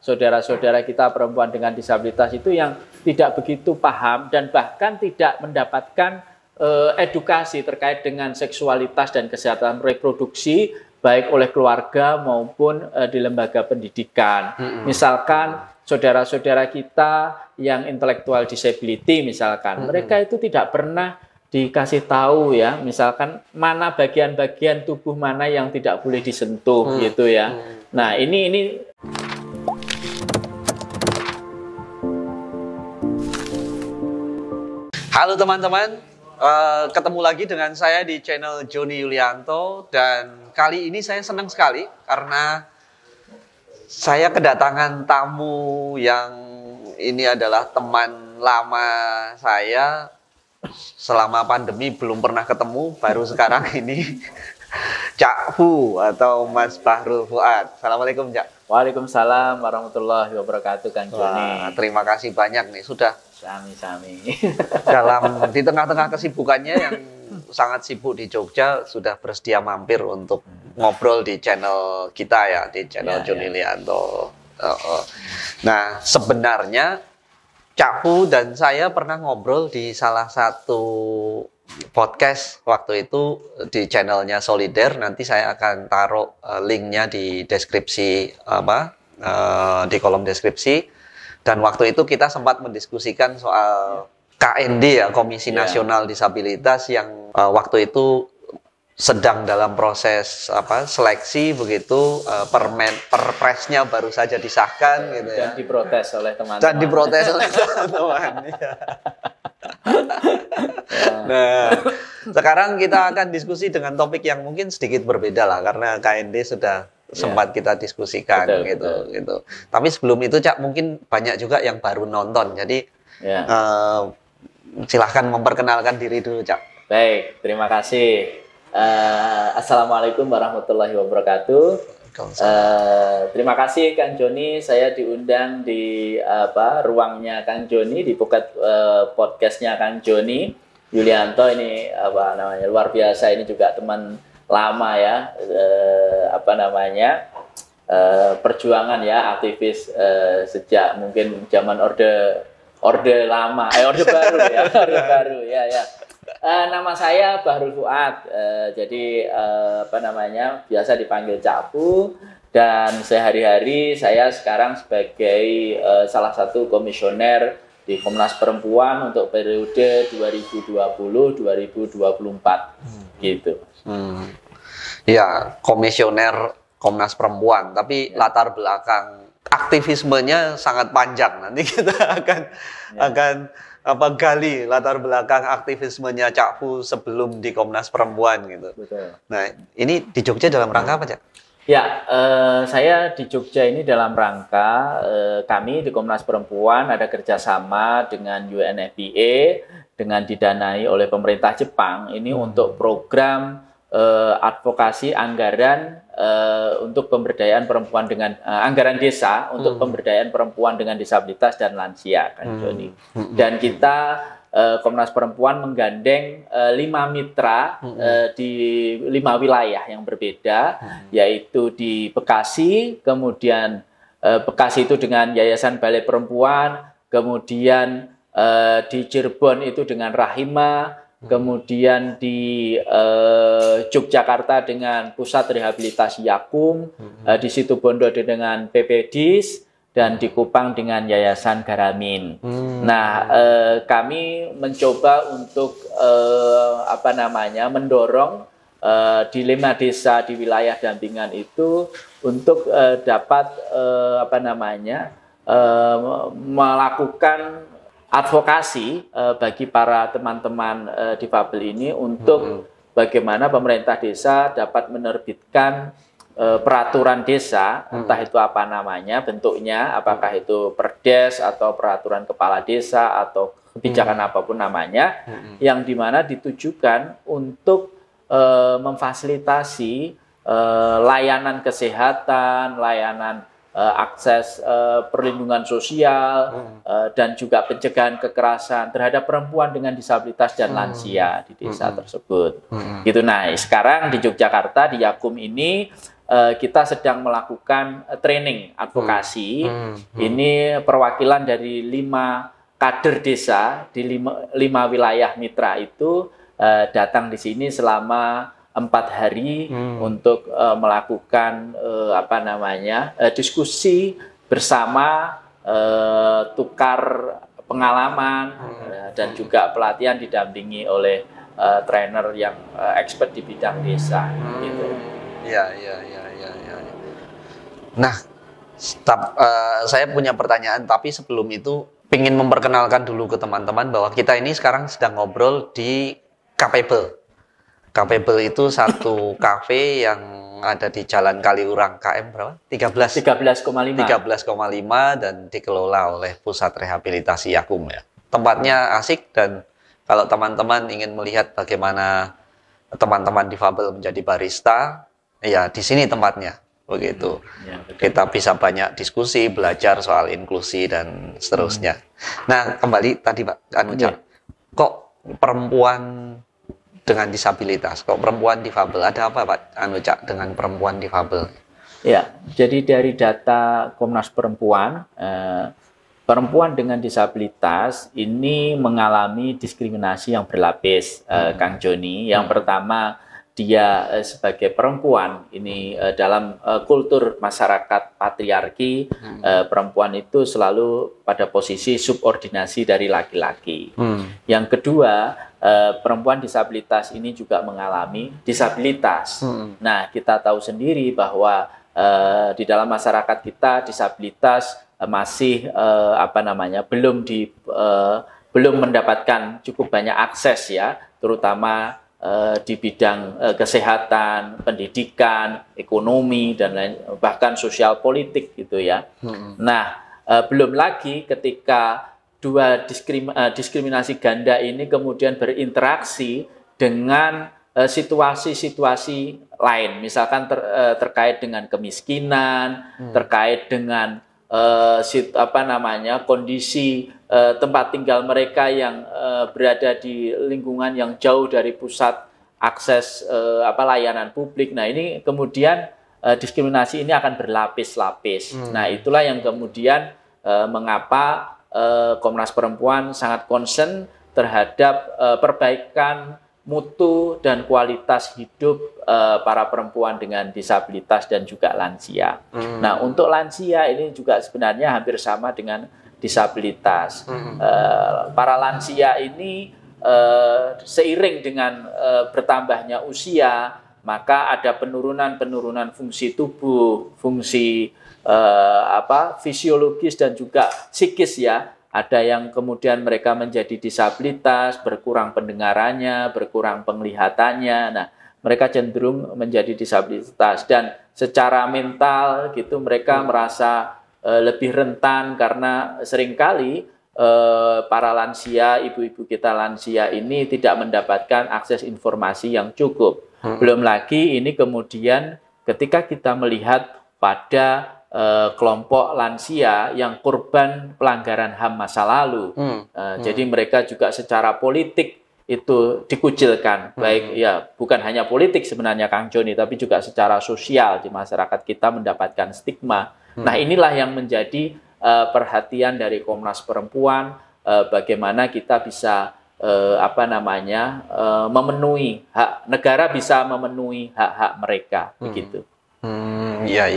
saudara-saudara kita perempuan dengan disabilitas itu yang tidak begitu paham dan bahkan tidak mendapatkan edukasi terkait dengan seksualitas dan kesehatan reproduksi baik oleh keluarga maupun di lembaga pendidikan. Misalkan saudara-saudara kita yang intellectual disability misalkan, mereka itu tidak pernah dikasih tahu ya, misalkan mana bagian-bagian tubuh mana yang tidak boleh disentuh gitu ya. Nah, ini Halo teman-teman, ketemu lagi dengan saya di channel Joni Yulianto, dan kali ini saya senang sekali karena saya kedatangan tamu yang ini adalah teman lama saya. Selama pandemi belum pernah ketemu, baru sekarang ini Cak Fu atau Mas Bahrul Fuad. Assalamualaikum Cak. Waalaikumsalam warahmatullahi wabarakatuh Kang Joni. Terima kasih banyak nih sudah sami-sami. Di tengah-tengah kesibukannya yang sangat sibuk di Jogja sudah bersedia mampir untuk ngobrol di channel kita ya, di channel Joni Yulianto. Nah, sebenarnya Cak Fu dan saya pernah ngobrol di salah satu podcast waktu itu di channelnya Solider. Nanti saya akan taruh linknya di deskripsi di kolom deskripsi. Dan waktu itu kita sempat mendiskusikan soal KND ya, Komisi Nasional Disabilitas, yang waktu itu sedang dalam proses seleksi begitu, perpresnya baru saja disahkan gitu ya. Dan diprotes oleh teman-teman. Dan diprotes oleh teman-teman. Nah, sekarang kita akan diskusi dengan topik yang mungkin sedikit berbeda lah, karena KND sudah sempat kita diskusikan gitu. Tapi sebelum itu Cak, mungkin banyak juga yang baru nonton, jadi silahkan memperkenalkan diri dulu Cak. Baik, terima kasih. Assalamualaikum warahmatullahi wabarakatuh. Terima kasih Kang Joni, saya diundang di ruangnya Kang Joni, di podcastnya Kang Joni Yulianto. Ini luar biasa, ini juga teman lama ya, perjuangan ya, aktivis sejak mungkin zaman orde lama, orde baru ya, orde baru ya. Nama saya Bahrul Fuad, jadi biasa dipanggil Cak Fu, dan sehari-hari saya sekarang sebagai salah satu komisioner di Komnas Perempuan untuk periode 2020-2024 gitu. Ya, komisioner Komnas Perempuan, tapi latar belakang aktivismenya sangat panjang. Nanti kita akan gali latar belakang aktivismenya Cak Fu sebelum di Komnas Perempuan gitu. Betul. Nah, ini di Jogja dalam rangka apa, Cak? Ya, saya di Jogja ini dalam rangka kami di Komnas Perempuan ada kerjasama dengan UNFPA dengan didanai oleh pemerintah Jepang ini untuk program advokasi anggaran untuk pemberdayaan perempuan dengan anggaran desa untuk pemberdayaan perempuan dengan disabilitas dan lansia, kan Joni. Dan kita Komnas Perempuan menggandeng 5 mitra di 5 wilayah yang berbeda, yaitu di Bekasi, kemudian Bekasi itu dengan Yayasan Balai Perempuan, kemudian di Cirebon itu dengan Rahima, kemudian di Yogyakarta dengan Pusat Rehabilitasi Yakum, di Situbondo dengan PPDIS, dan di Kupang dengan Yayasan Garamin. Nah, kami mencoba untuk mendorong di 5 desa di wilayah dampingan itu untuk dapat melakukan advokasi bagi para teman-teman difabel ini untuk bagaimana pemerintah desa dapat menerbitkan peraturan desa, entah itu apa namanya, bentuknya, apakah itu perdes atau peraturan kepala desa atau kebijakan apapun namanya, yang dimana ditujukan untuk memfasilitasi layanan kesehatan, layanan akses perlindungan sosial, dan juga pencegahan kekerasan terhadap perempuan dengan disabilitas dan lansia di desa tersebut. Gitu. Nah, sekarang di Yogyakarta di Yakum ini kita sedang melakukan training advokasi. Ini perwakilan dari 5 kader desa di 5 wilayah mitra itu datang di sini selama 4 hari untuk melakukan diskusi bersama, tukar pengalaman dan juga pelatihan didampingi oleh trainer yang expert di bidang desa. Gitu. Ya. Nah, saya punya pertanyaan, tapi sebelum itu ingin memperkenalkan dulu ke teman-teman bahwa kita ini sekarang sedang ngobrol di Capable. Capable itu satu kafe yang ada di Jalan Kaliurang KM berapa? 13,5 dan dikelola oleh Pusat Rehabilitasi Yakum ya. Tempatnya asik, dan kalau teman-teman ingin melihat bagaimana teman-teman difabel menjadi barista, ya di sini tempatnya. Begitu. Kita bisa banyak diskusi, belajar soal inklusi dan seterusnya. Nah, kembali tadi Pak Anucak, kok perempuan dengan disabilitas, kok perempuan difabel, ada apa Pak Anucak dengan perempuan difabel? Ya, jadi dari data Komnas Perempuan, perempuan dengan disabilitas ini mengalami diskriminasi yang berlapis, Kang Joni. Yang pertama, dia sebagai perempuan ini dalam kultur masyarakat patriarki, perempuan itu selalu pada posisi subordinasi dari laki-laki. Yang kedua, perempuan disabilitas ini juga mengalami disabilitas. Nah, kita tahu sendiri bahwa di dalam masyarakat kita disabilitas masih belum mendapatkan cukup banyak akses ya, terutama di bidang kesehatan, pendidikan, ekonomi dan lain, bahkan sosial politik gitu ya. Nah, belum lagi ketika dua diskriminasi ganda ini kemudian berinteraksi dengan situasi-situasi lain, misalkan terkait dengan kemiskinan, terkait dengan kondisi tempat tinggal mereka yang berada di lingkungan yang jauh dari pusat akses layanan publik. Nah, ini kemudian diskriminasi ini akan berlapis-lapis. Nah, itulah yang kemudian mengapa Komnas Perempuan sangat concern terhadap perbaikan mutu dan kualitas hidup para perempuan dengan disabilitas dan juga lansia. Nah, untuk lansia ini juga sebenarnya hampir sama dengan disabilitas. Para lansia ini seiring dengan bertambahnya usia, maka ada penurunan fungsi tubuh, fungsi fisiologis dan juga psikis ya. Ada yang kemudian mereka menjadi disabilitas, berkurang pendengarannya, berkurang penglihatannya. Nah, mereka cenderung menjadi disabilitas dan secara mental gitu mereka merasa lebih rentan karena seringkali para lansia, ibu-ibu kita lansia ini tidak mendapatkan akses informasi yang cukup. Belum lagi ini kemudian ketika kita melihat pada kelompok lansia yang korban pelanggaran HAM masa lalu. Jadi mereka juga secara politik itu dikucilkan. Baik ya, bukan hanya politik sebenarnya Kang Joni, tapi juga secara sosial di masyarakat kita mendapatkan stigma. Nah, inilah yang menjadi perhatian dari Komnas Perempuan, bagaimana kita bisa memenuhi hak negara, bisa memenuhi hak-hak mereka begitu. Ya.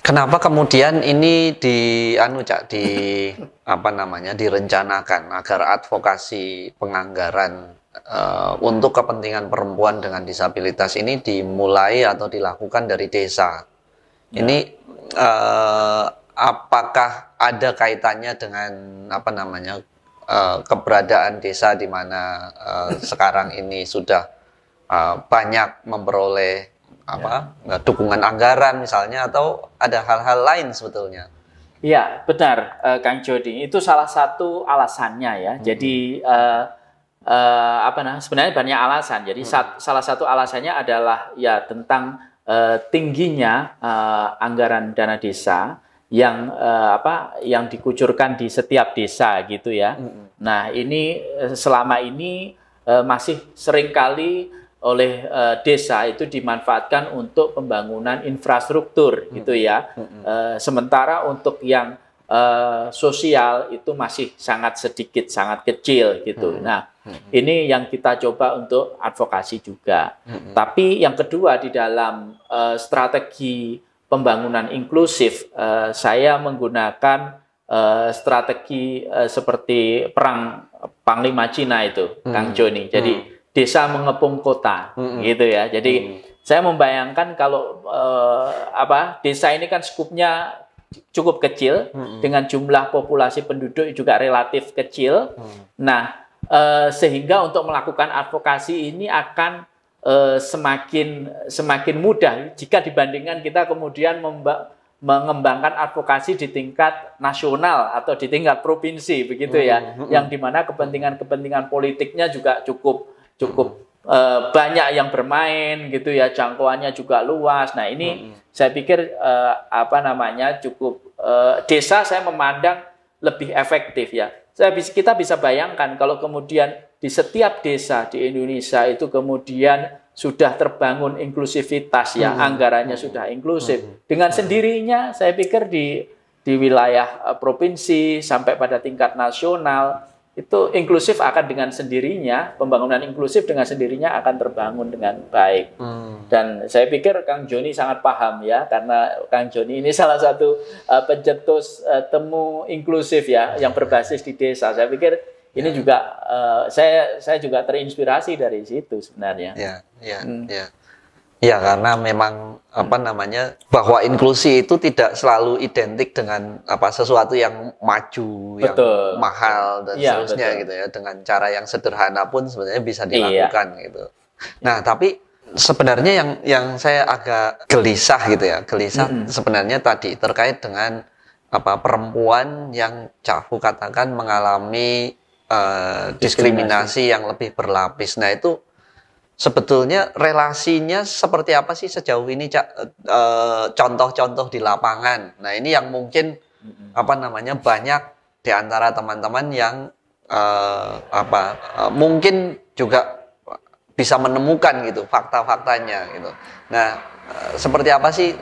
Kenapa kemudian ini direncanakan agar advokasi penganggaran untuk kepentingan perempuan dengan disabilitas ini dimulai atau dilakukan dari desa? Ini apakah ada kaitannya dengan keberadaan desa di mana sekarang ini sudah banyak memperoleh dukungan anggaran misalnya, atau ada hal-hal lain sebetulnya? Iya, benar Kang Jody. Itu salah satu alasannya ya. Jadi sebenarnya banyak alasan. Jadi salah satu alasannya adalah ya tentang tingginya anggaran dana desa yang yang dikucurkan di setiap desa gitu ya. Nah, ini selama ini masih seringkali oleh desa itu dimanfaatkan untuk pembangunan infrastruktur gitu ya. Sementara untuk yang sosial itu masih sangat sedikit, sangat kecil gitu. Nah, ini yang kita coba untuk advokasi juga. Tapi yang kedua di dalam strategi pembangunan inklusif, saya menggunakan strategi seperti perang Panglima Cina itu, Kang Joni. Jadi desa mengepung kota, gitu ya. Jadi saya membayangkan kalau desa ini kan skupnya cukup kecil dengan jumlah populasi penduduk juga relatif kecil. Nah, sehingga untuk melakukan advokasi ini akan semakin mudah jika dibandingkan kita kemudian mengembangkan advokasi di tingkat nasional atau di tingkat provinsi begitu ya, yang dimana kepentingan politiknya juga cukup banyak yang bermain gitu ya, jangkauannya juga luas. Nah ini saya pikir cukup desa saya memandang lebih efektif ya. Kita bisa bayangkan kalau kemudian di setiap desa di Indonesia itu kemudian sudah terbangun inklusivitas ya, anggarannya sudah inklusif. Dengan sendirinya saya pikir di wilayah provinsi sampai pada tingkat nasional itu inklusif akan dengan sendirinya, pembangunan inklusif dengan sendirinya akan terbangun dengan baik. Dan saya pikir Kang Joni sangat paham ya, karena Kang Joni ini salah satu pencetus temu inklusif ya, yang berbasis di desa. Saya pikir ini juga saya juga terinspirasi dari situ sebenarnya. Ya, karena memang bahwa inklusi itu tidak selalu identik dengan sesuatu yang maju, yang mahal dan seterusnya gitu ya. Dengan cara yang sederhana pun sebenarnya bisa dilakukan gitu. Nah, tapi sebenarnya yang saya agak gelisah gitu ya, sebenarnya tadi terkait dengan perempuan yang aku katakan mengalami diskriminasi yang lebih berlapis. Nah, itu sebetulnya relasinya seperti apa sih sejauh ini, contoh-contoh di lapangan. Nah, ini yang mungkin banyak di antara teman-teman yang mungkin juga bisa menemukan gitu fakta-faktanya gitu. Nah, seperti apa sih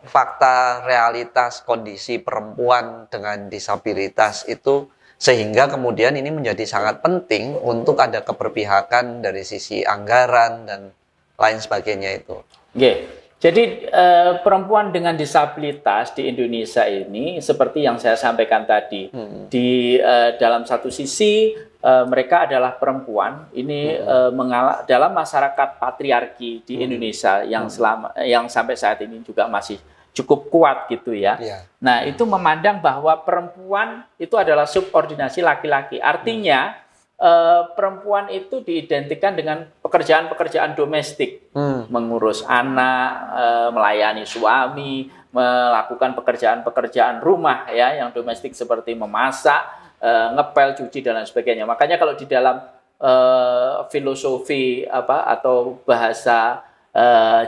fakta realitas kondisi perempuan dengan disabilitas itu, sehingga kemudian ini menjadi sangat penting untuk ada keberpihakan dari sisi anggaran dan lain sebagainya itu. Jadi perempuan dengan disabilitas di Indonesia ini seperti yang saya sampaikan tadi, di dalam satu sisi mereka adalah perempuan ini dalam masyarakat patriarki di Indonesia yang sampai saat ini juga masih cukup kuat gitu ya. Nah, itu memandang bahwa perempuan itu adalah subordinasi laki-laki. Artinya perempuan itu diidentikan dengan pekerjaan-pekerjaan domestik, mengurus anak, melayani suami, melakukan pekerjaan-pekerjaan rumah ya, yang domestik seperti memasak, ngepel, cuci dan lain sebagainya. Makanya kalau di dalam filosofi atau bahasa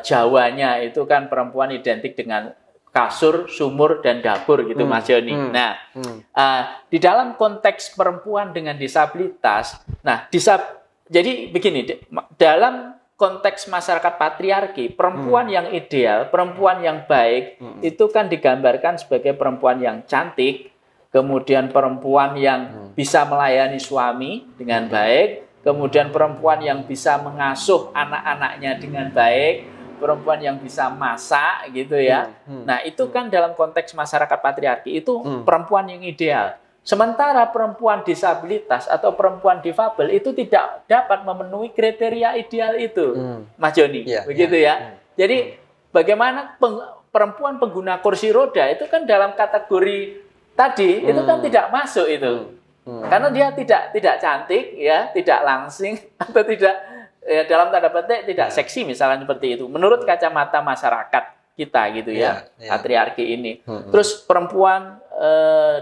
Jawanya itu kan perempuan identik dengan kasur, sumur, dan dapur gitu, Mas Joni. Nah, di dalam konteks perempuan dengan disabilitas, jadi begini, dalam konteks masyarakat patriarki, perempuan yang ideal, perempuan yang baik, itu kan digambarkan sebagai perempuan yang cantik, kemudian perempuan yang bisa melayani suami dengan baik, kemudian perempuan yang bisa mengasuh anak-anaknya dengan baik, perempuan yang bisa masak gitu ya. Nah, itu kan dalam konteks masyarakat patriarki itu perempuan yang ideal. Sementara perempuan disabilitas atau perempuan difabel itu tidak dapat memenuhi kriteria ideal itu, Mas Joni, begitu ya. Jadi bagaimana perempuan pengguna kursi roda itu kan dalam kategori tadi itu kan tidak masuk itu. Karena dia tidak cantik ya, tidak langsing atau tidak ya, dalam tanda petik tidak seksi misalnya seperti itu menurut kacamata masyarakat kita gitu ya, patriarki ini. Terus perempuan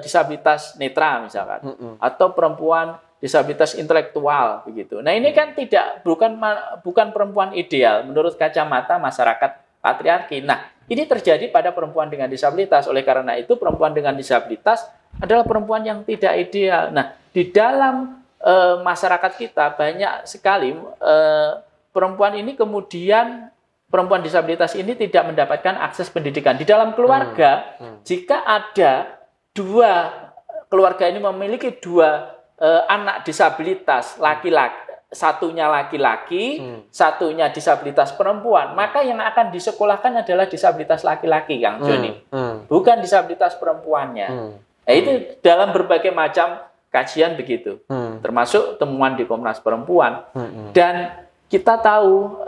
disabilitas netra misalkan, atau perempuan disabilitas intelektual begitu. Nah, ini kan bukan perempuan ideal menurut kacamata masyarakat patriarki. Nah, ini terjadi pada perempuan dengan disabilitas. Oleh karena itu perempuan dengan disabilitas adalah perempuan yang tidak ideal. Nah, di dalam masyarakat kita banyak sekali perempuan ini kemudian perempuan disabilitas ini tidak mendapatkan akses pendidikan di dalam keluarga. Jika ada keluarga ini memiliki dua anak disabilitas laki-laki, satunya laki-laki, satunya disabilitas perempuan, maka yang akan disekolahkan adalah disabilitas laki-laki, Kang Joni, bukan disabilitas perempuannya. Itu dalam berbagai macam kajian begitu, termasuk temuan di Komnas Perempuan. Dan kita tahu,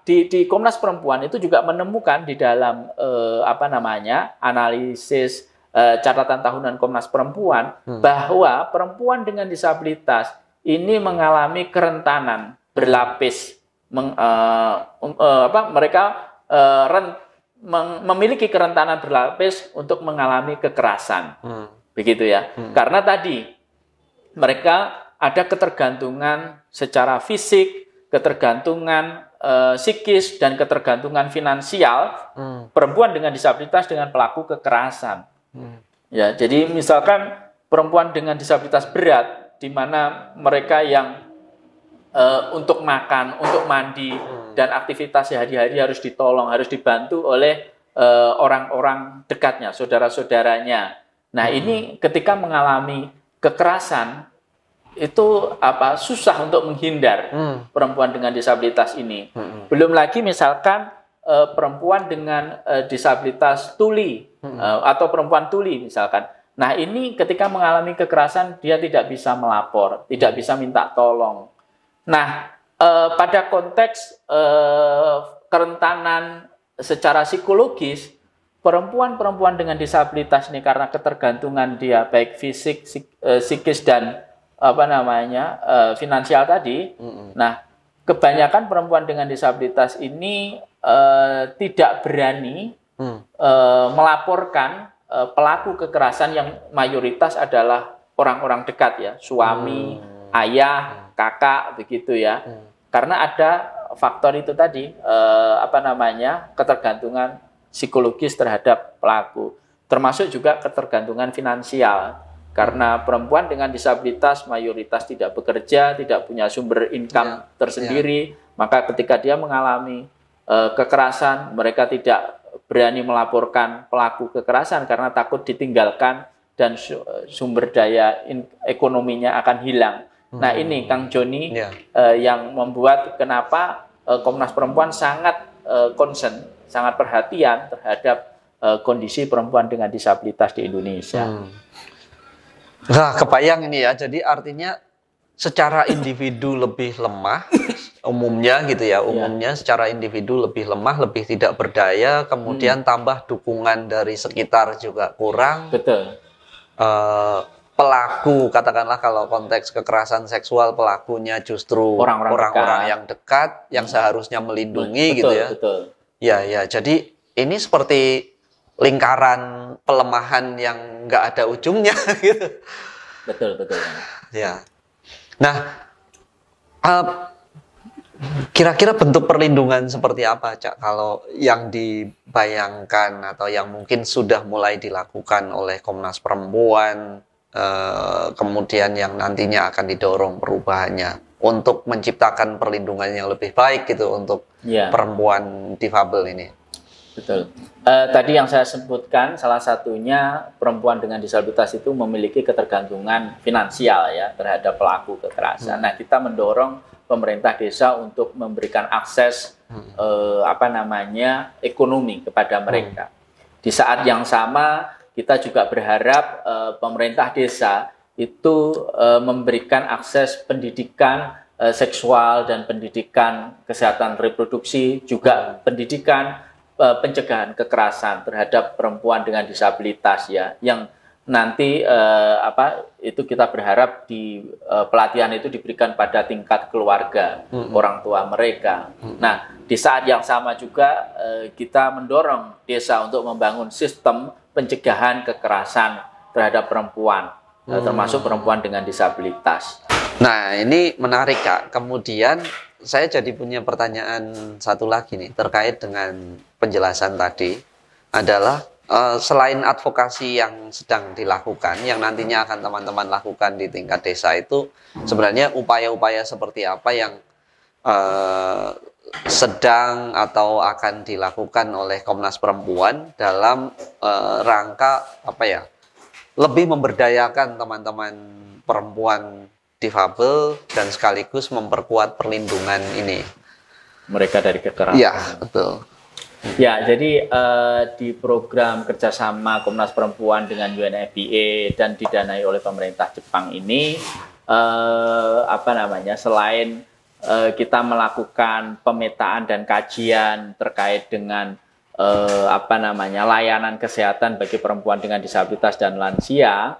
di Komnas Perempuan itu juga menemukan di dalam analisis catatan tahunan Komnas Perempuan bahwa perempuan dengan disabilitas ini mengalami kerentanan berlapis, mereka memiliki kerentanan berlapis untuk mengalami kekerasan, begitu ya. Karena tadi mereka ada ketergantungan secara fisik, ketergantungan psikis, dan ketergantungan finansial perempuan dengan disabilitas dengan pelaku kekerasan. Ya, jadi misalkan perempuan dengan disabilitas berat, di mana mereka yang untuk makan, untuk mandi, dan aktivitas sehari-hari harus ditolong, harus dibantu oleh orang-orang dekatnya, saudara-saudaranya. Nah, ini ketika mengalami kekerasan, itu susah untuk menghindar perempuan dengan disabilitas ini. Belum lagi misalkan perempuan dengan disabilitas tuli atau perempuan tuli misalkan. Nah, ini ketika mengalami kekerasan, dia tidak bisa melapor, tidak bisa minta tolong. Nah, pada konteks kerentanan secara psikologis, perempuan-perempuan dengan disabilitas ini karena ketergantungan dia baik fisik, psikis, dan finansial tadi. Nah, kebanyakan perempuan dengan disabilitas ini tidak berani melaporkan pelaku kekerasan yang mayoritas adalah orang-orang dekat ya, suami, ayah, kakak, begitu ya. Karena ada faktor itu tadi, ketergantungan psikologis terhadap pelaku, termasuk juga ketergantungan finansial. Karena perempuan dengan disabilitas mayoritas tidak bekerja, tidak punya sumber income tersendiri, maka ketika dia mengalami kekerasan, mereka tidak berani melaporkan pelaku kekerasan karena takut ditinggalkan dan sumber daya ekonominya akan hilang. Nah, ini Kang Joni yang membuat kenapa Komnas Perempuan sangat concern, sangat perhatian terhadap kondisi perempuan dengan disabilitas di Indonesia. Nah, kebayang ini ya. Jadi artinya secara individu lebih lemah, umumnya gitu ya. Umumnya secara individu lebih lemah, lebih tidak berdaya. Kemudian tambah dukungan dari sekitar juga kurang. Betul. Pelaku, katakanlah kalau konteks kekerasan seksual, pelakunya justru orang-orang yang dekat, yang seharusnya melindungi, gitu ya. Betul. Ya. Jadi ini seperti lingkaran pelemahan yang nggak ada ujungnya gitu. Betul. Ya. Nah, kira-kira bentuk perlindungan seperti apa, Cak? Kalau yang dibayangkan atau yang mungkin sudah mulai dilakukan oleh Komnas Perempuan, kemudian yang nantinya akan didorong perubahannya untuk menciptakan perlindungan yang lebih baik gitu untuk perempuan difabel ini. Betul. Tadi yang saya sebutkan, salah satunya perempuan dengan disabilitas itu memiliki ketergantungan finansial ya terhadap pelaku kekerasan. Nah, kita mendorong pemerintah desa untuk memberikan akses ekonomi kepada mereka. Di saat yang sama, kita juga berharap pemerintah desa itu memberikan akses pendidikan seksual dan pendidikan kesehatan reproduksi, juga pendidikan pencegahan kekerasan terhadap perempuan dengan disabilitas ya, yang nanti itu kita berharap di pelatihan itu diberikan pada tingkat keluarga orang tua mereka. Nah, di saat yang sama juga kita mendorong desa untuk membangun sistem pencegahan kekerasan terhadap perempuan, termasuk perempuan dengan disabilitas. Nah, ini menarik, Kak. Kemudian saya jadi punya pertanyaan satu lagi nih terkait dengan penjelasan tadi, adalah selain advokasi yang sedang dilakukan, yang nantinya akan teman-teman lakukan di tingkat desa itu, sebenarnya upaya-upaya seperti apa yang sedang atau akan dilakukan oleh Komnas Perempuan dalam rangka apa ya, lebih memberdayakan teman-teman perempuan difabel dan sekaligus memperkuat perlindungan ini mereka dari kekerasan. Iya, betul. Ya, jadi di program kerjasama Komnas Perempuan dengan UNFPA dan didanai oleh pemerintah Jepang ini, selain kita melakukan pemetaan dan kajian terkait dengan layanan kesehatan bagi perempuan dengan disabilitas dan lansia,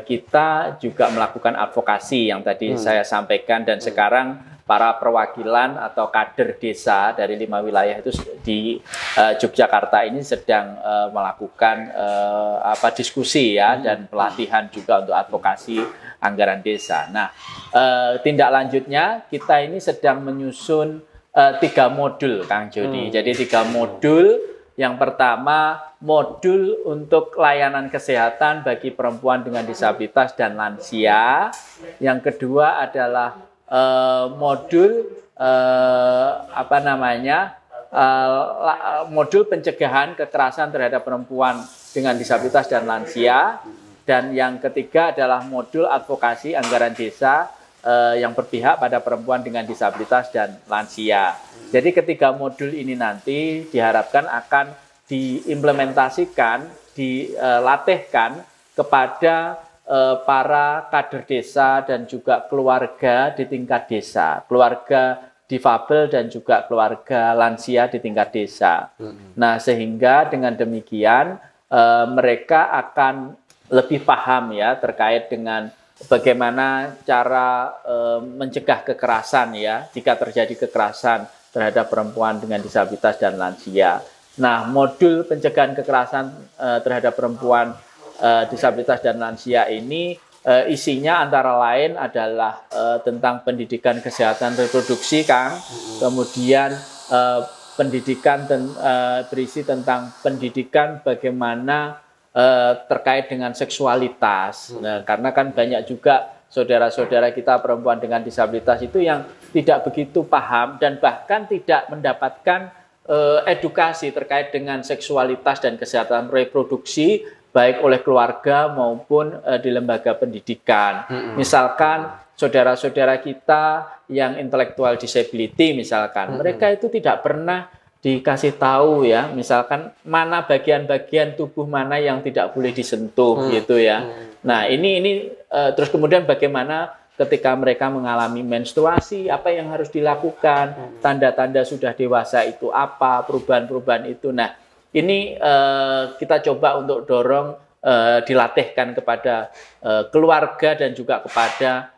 kita juga melakukan advokasi yang tadi saya sampaikan, dan sekarang para perwakilan atau kader desa dari 5 wilayah itu di Yogyakarta ini sedang melakukan diskusi ya, dan pelatihan juga untuk advokasi anggaran desa. Nah, tindak lanjutnya kita ini sedang menyusun 3 modul, Kang Jody. Jadi 3 modul. Yang pertama, modul untuk layanan kesehatan bagi perempuan dengan disabilitas dan lansia. Yang kedua adalah modul modul pencegahan kekerasan terhadap perempuan dengan disabilitas dan lansia. Dan yang ketiga adalah modul advokasi anggaran desa yang berpihak pada perempuan dengan disabilitas dan lansia. Jadi ketiga modul ini nanti diharapkan akan diimplementasikan, dilatihkan kepada para kader desa dan juga keluarga di tingkat desa, keluarga difabel dan juga keluarga lansia di tingkat desa. Nah, sehingga dengan demikian mereka akan lebih paham ya terkait dengan bagaimana cara mencegah kekerasan ya, jika terjadi kekerasan terhadap perempuan dengan disabilitas dan lansia. Nah, modul pencegahan kekerasan terhadap perempuan disabilitas dan lansia ini isinya antara lain adalah tentang pendidikan kesehatan reproduksi, Kang. Kemudian pendidikan berisi tentang pendidikan bagaimana terkait dengan seksualitas. Nah, karena kan banyak juga saudara-saudara kita perempuan dengan disabilitas itu yang tidak begitu paham dan bahkan tidak mendapatkan edukasi terkait dengan seksualitas dan kesehatan reproduksi baik oleh keluarga maupun di lembaga pendidikan. Misalkan saudara-saudara kita yang intellectual disability misalkan, mereka itu tidak pernah dikasih tahu ya, misalkan mana bagian-bagian tubuh mana yang tidak boleh disentuh gitu ya. Nah, ini terus kemudian bagaimana ketika mereka mengalami menstruasi, apa yang harus dilakukan, tanda-tanda sudah dewasa itu apa, perubahan-perubahan itu. Nah, ini kita coba untuk dorong dilatihkan kepada keluarga dan juga kepada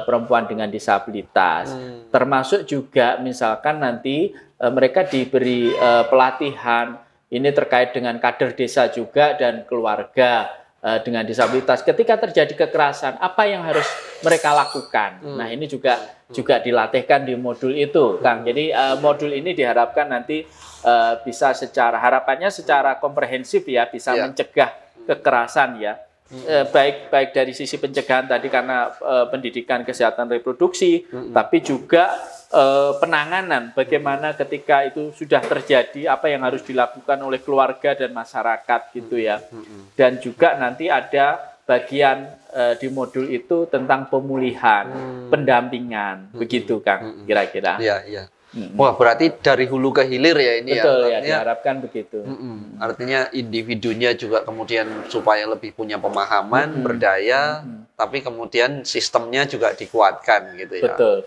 perempuan dengan disabilitas. Termasuk juga misalkan nanti mereka diberi pelatihan ini terkait dengan kader desa juga dan keluarga dengan disabilitas. Ketika terjadi kekerasan, apa yang harus mereka lakukan? Nah, ini juga dilatihkan di modul itu, Kang. Jadi modul ini diharapkan nanti bisa harapannya secara komprehensif ya, bisa mencegah kekerasan ya. Baik dari sisi pencegahan tadi karena pendidikan kesehatan reproduksi, tapi juga penanganan bagaimana ketika itu sudah terjadi, apa yang harus dilakukan oleh keluarga dan masyarakat gitu ya. Dan juga nanti ada bagian di modul itu tentang pemulihan, pendampingan, begitu Kang, kira-kira. Iya. Wah, berarti dari hulu ke hilir ya ini. Betul ya, diharapkan begitu. Artinya individunya juga kemudian supaya lebih punya pemahaman, berdaya, tapi kemudian sistemnya juga dikuatkan gitu ya. Betul.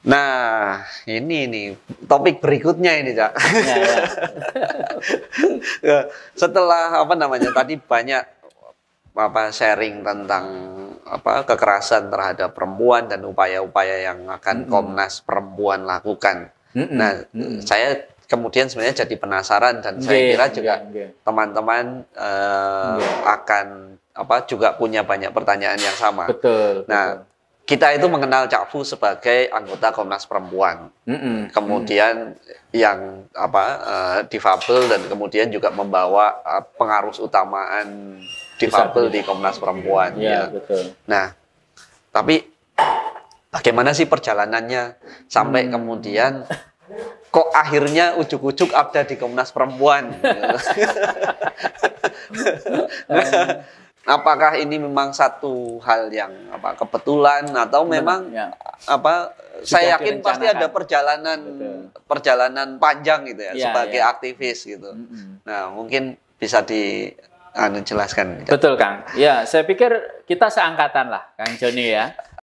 Nah, ini topik berikutnya ini, Cak. Setelah tadi banyak sharing tentang kekerasan terhadap perempuan dan upaya-upaya yang akan Komnas Perempuan lakukan. Nah, saya kemudian sebenarnya jadi penasaran dan saya kira juga teman-teman akan juga punya banyak pertanyaan yang sama. Betul. Kita itu mengenal Cak Fu sebagai anggota Komnas Perempuan, kemudian yang difabel dan kemudian juga membawa pengarus utamaan difabel di Komnas Perempuan. Ya, betul. Nah, tapi bagaimana sih perjalanannya sampai kemudian kok akhirnya ujuk-ujuk ada di Komnas Perempuan. Apakah ini memang satu hal yang kebetulan atau memang saya yakin pasti ada perjalanan panjang gitu ya, sebagai aktivis gitu. Nah, mungkin bisa dijelaskan. Betul, Kang. Ya, saya pikir kita seangkatan lah, Kang Joni ya.